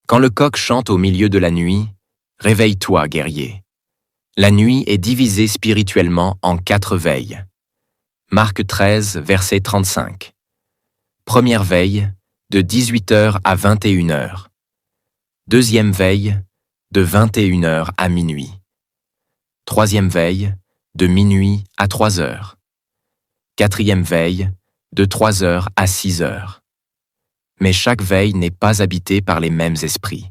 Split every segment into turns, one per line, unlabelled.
Quand le coq chante au milieu de la nuit, réveille-toi, guerrier. La nuit est divisée spirituellement en 4 veilles. Marc 13, verset 35. Première veille, de 18h à 21h. Deuxième veille, de 21h à minuit. Troisième veille, de minuit à 3h. Quatrième veille, de 3h à 6h. Mais chaque veille n'est pas habitée par les mêmes esprits.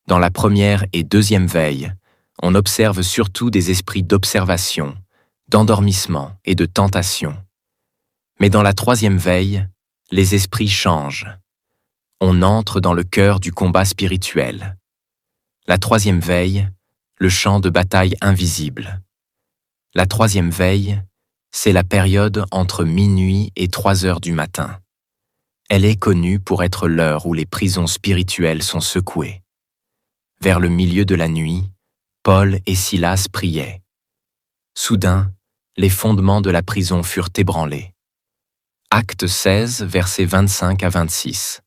Dans la première et deuxième veille, on observe surtout des esprits d'observation, d'endormissement et de tentation. Mais dans la troisième veille, les esprits changent. On entre dans le cœur du combat spirituel. La troisième veille, le champ de bataille invisible. La troisième veille, c'est la période entre minuit et 3h du matin. Elle est connue pour être l'heure où les prisons spirituelles sont secouées. Vers le milieu de la nuit, Paul et Silas priaient. Soudain, les fondements de la prison furent ébranlés. Actes 16, versets 25 à 26.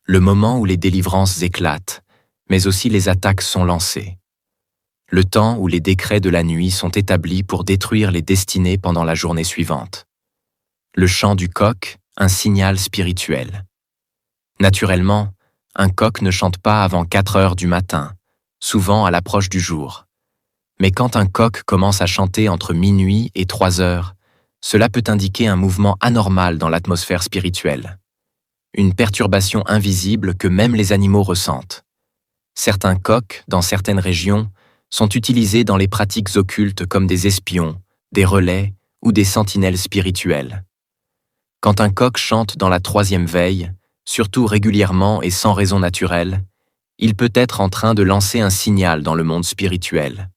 Le moment où les délivrances éclatent, mais aussi les attaques sont lancées. Le temps où les décrets de la nuit sont établis pour détruire les destinées pendant la journée suivante. Le chant du coq, un signal spirituel. Naturellement, un coq ne chante pas avant 4h du matin, souvent à l'approche du jour. Mais quand un coq commence à chanter entre minuit et 3h, cela peut indiquer un mouvement anormal dans l'atmosphère spirituelle. Une perturbation invisible que même les animaux ressentent. Certains coqs, dans certaines régions, sont utilisés dans les pratiques occultes comme des espions, des relais ou des sentinelles spirituelles. Quand un coq chante dans la troisième veille, surtout régulièrement et sans raison naturelle, il peut être en train de lancer un signal dans le monde spirituel.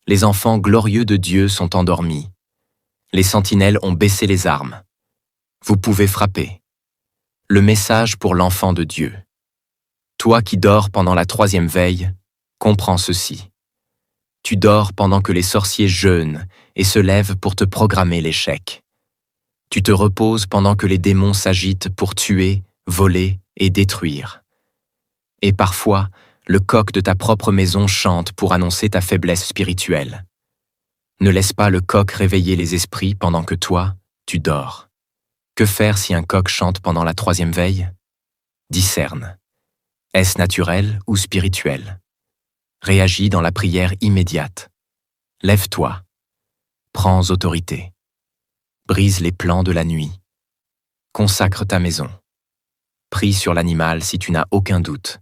Les enfants glorieux de Dieu sont endormis. Les sentinelles ont baissé les armes. Vous pouvez frapper. Le message pour l'enfant de Dieu. Toi qui dors pendant la troisième veille, comprends ceci. Tu dors pendant que les sorciers jeûnent et se lèvent pour te programmer l'échec. Tu te reposes pendant que les démons s'agitent pour tuer, voler et détruire. Et parfois, le coq de ta propre maison chante pour annoncer ta faiblesse spirituelle. Ne laisse pas le coq réveiller les esprits pendant que toi, tu dors. Que faire si un coq chante pendant la troisième veille? Discerne. Est-ce naturel ou spirituel? Réagis dans la prière immédiate. Lève-toi. Prends autorité. Brise les plans de la nuit. Consacre ta maison. Prie sur l'animal si tu n'as aucun doute.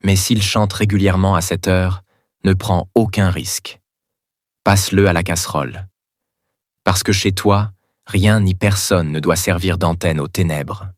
Mais s'il chante régulièrement à cette heure, ne prends aucun risque. Passe-le à la casserole. Parce que chez toi, rien ni personne ne doit servir d'antenne aux ténèbres.